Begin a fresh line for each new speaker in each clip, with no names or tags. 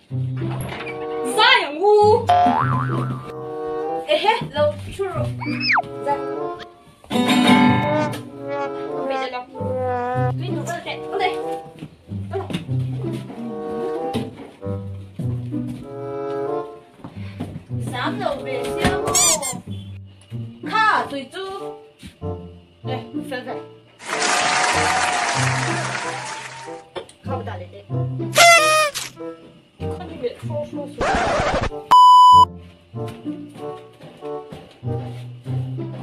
啥样物？哎嘿，老出肉，在。没得了，你弄个的，我来，我来。三楼别笑哦，卡对猪，来分分，卡不打的的，看你别说。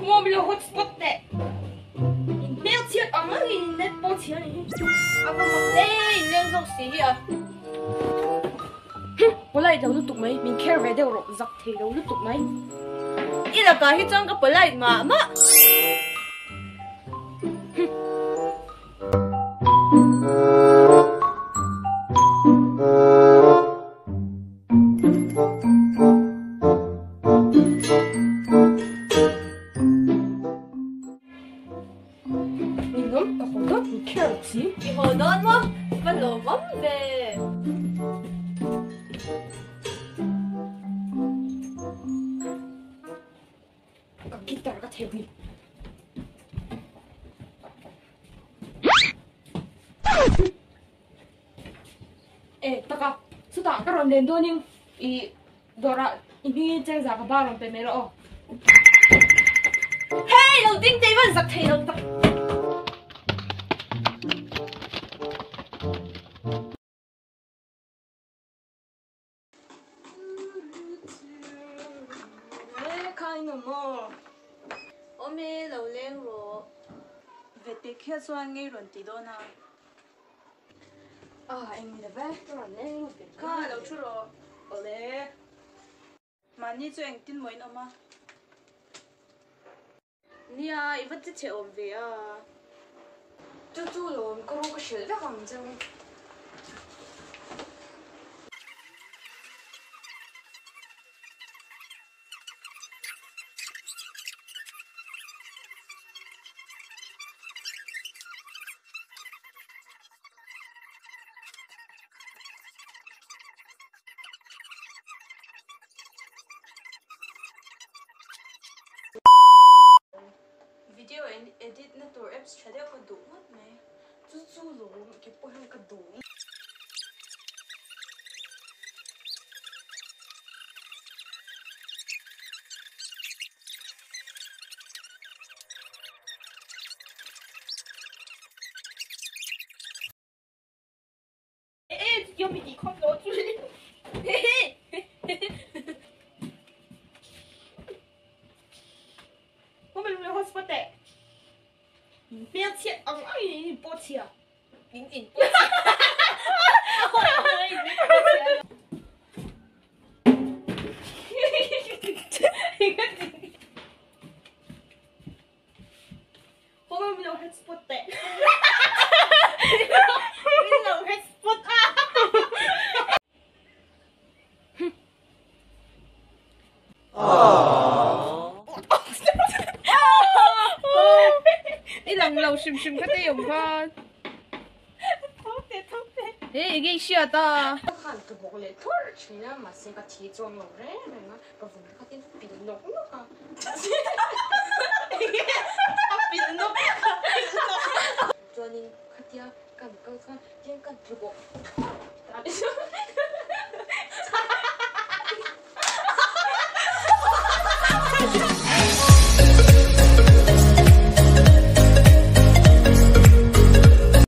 我不了会spot的，你没有钱啊？你那包钱你，啊不，哎，你两种谁呀？本來就都讀咪，面 carry 都落zaktheilo都讀咪，一路架起裝個本來嘛嘛。你諗個好多唔 care 錢，你好多麼？不羅乜嘅？kita ka thewi taka suta ka ron den do ning I dora ini chang za ka ba ron pe me lo hey lo ding dei ban zaktheilo ta
Ome lâu lên rồi,
về tiệc kia xoay ngay rồi tí đó na.
anh mình là bé, tôi là lên một cái
Khá lâu chút rồi, ở đây. Mà như cho anh tin mới nữa mà. Nhi à, ít vật chết ổn về à.
chú rồi, có cái sữa rất hồng chân.
Video edit na tour apps chade ko do mat me. Chu lo ke po hang ka do.
Yo mi di không đó chú. Mình hotspot đấy. Biết chết ông ấy bố chia. Nín in bố chia. Mình là hotspot đấy. Mình là hotspot à. Ilang lâu sim cái tay ông con. Thóc thế. Ê, cái gì đó? Hàn cái bộ lệ thôi, chỉ là mà xem cái thị trường lâu đấy, này mà cái vùng cái tên bị nốc nữa cả. Bị nốc. Cho nên cái tia cái cái cái cái cái bộ.